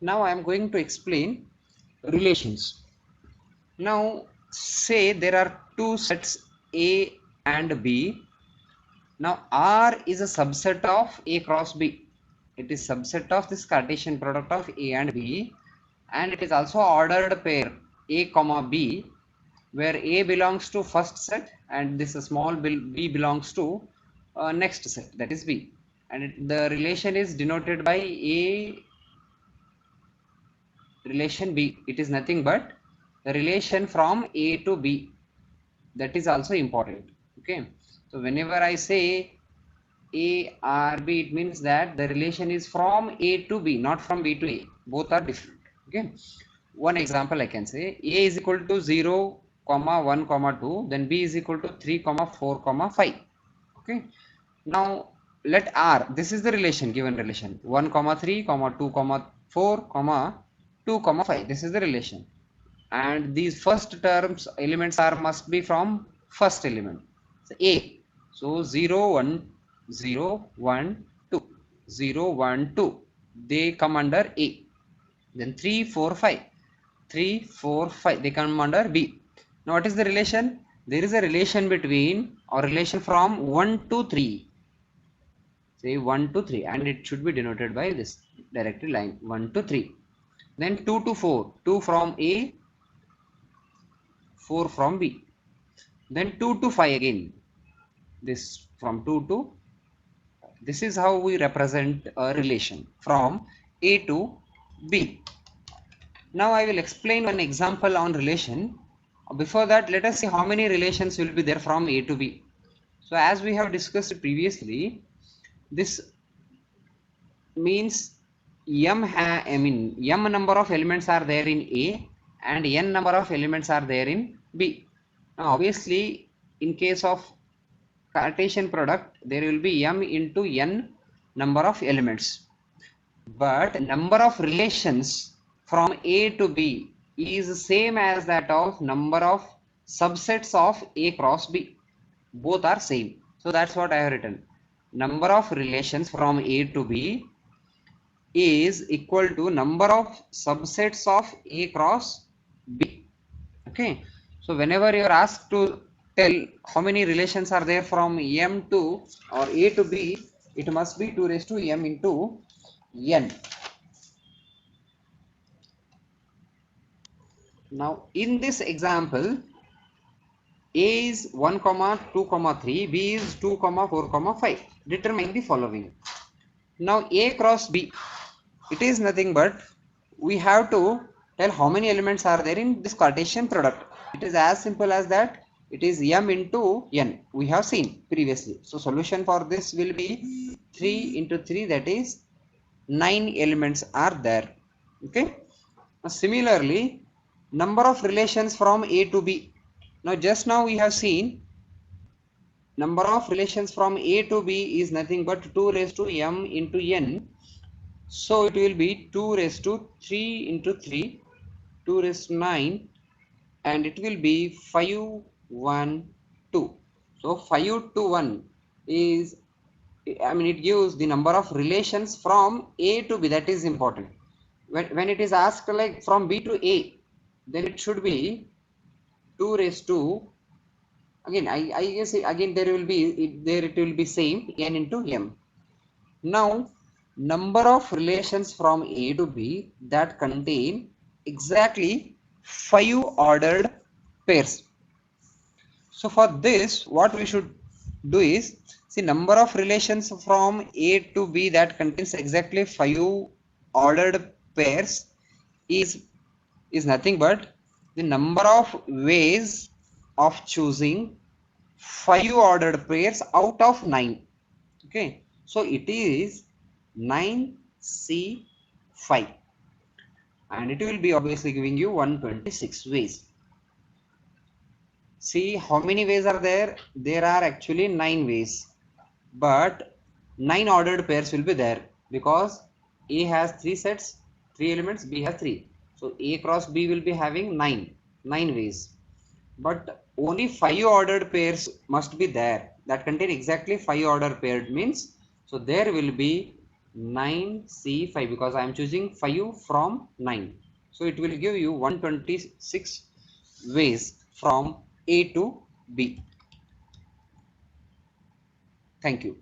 Now I am going to explain relations. Now say there are two sets A and B. Now R is a subset of A cross B. It is subset of this Cartesian product of A and B, and it is also ordered pair A comma B, where A belongs to first set and this small b belongs to next set, that is B, and the relation is denoted by A relation B. It is nothing but the relation from A to B. That is also important. Okay, so whenever I say A R B, it means that the relation is from A to B, not from B to A. Both are different. Okay, one example I can say A is equal to 0 comma 1 comma 2, then B is equal to 3 comma 4 comma 5. Okay, now let R, this is the relation, given relation 1 comma 3 comma 2 comma 4 comma 2 comma 5. This is the relation, and these first terms elements are must be from first element, so A. So 0 1 0 1 2 0 1 2, they come under A. Then 3 4 5 3 4 5, they come under B. Now what is the relation? There is a relation between, or relation from 1 to 3, say 1 to 3, and it should be denoted by this directed line 1 to 3. Then 2 to 4, 2 from A, 4 from B. Then 2 to 5 again, this from 2 to, this is how we represent a relation from A to B. Now I will explain one example on relation. Before that, let us see how many relations will be there from A to B. So as we have discussed previously, this means m number of elements are there in A and n number of elements are there in B. Now obviously in case of Cartesian product, there will be m into n number of elements, but number of relations from A to B is same as that of number of subsets of A cross B. Both are same. So that's what I have written. Number of relations from A to B is equal to number of subsets of A cross B. Okay, so whenever you are asked to tell how many relations are there from M to or A to B, it must be 2 raised to M into N. Now in this example, A is 1 comma 2 comma 3, B is 2 comma 4 comma 5. Determine the following. Now A cross B, it is nothing but we have to tell how many elements are there in this Cartesian product. It is as simple as that. It is m into n, we have seen previously. So solution for this will be 3 into 3, that is 9 elements are there. Okay, similarly number of relations from A to B. Now just now we have seen number of relations from A to B is nothing but 2 raised to m into n. So it will be 2 raised to 3 into 3, 2 raised to 9, and it will be 5 1 2. So 5 to 1 is, it gives the number of relations from A to B. That is important. When it is asked like from B to A, then it should be 2 raised to, again I guess again there will be it will be same n into m. Now number of relations from A to B that contain exactly 5 ordered pairs. So for this, what we should do is, see, number of relations from A to B that contains exactly 5 ordered pairs is nothing but the number of ways of choosing 5 ordered pairs out of 9. Okay, so it is 9C5, and it will be obviously giving you 126 ways. See how many ways are there? There are actually 9 ways, but 9 ordered pairs will be there because A has 3 sets, 3 elements, B has 3. So A cross B will be having 9 ways, but only 5 ordered pairs must be there that contain exactly 5 ordered paired means. So there will be 9C5 because I am choosing 5 from 9. So it will give you 126 ways from A to B. Thank you.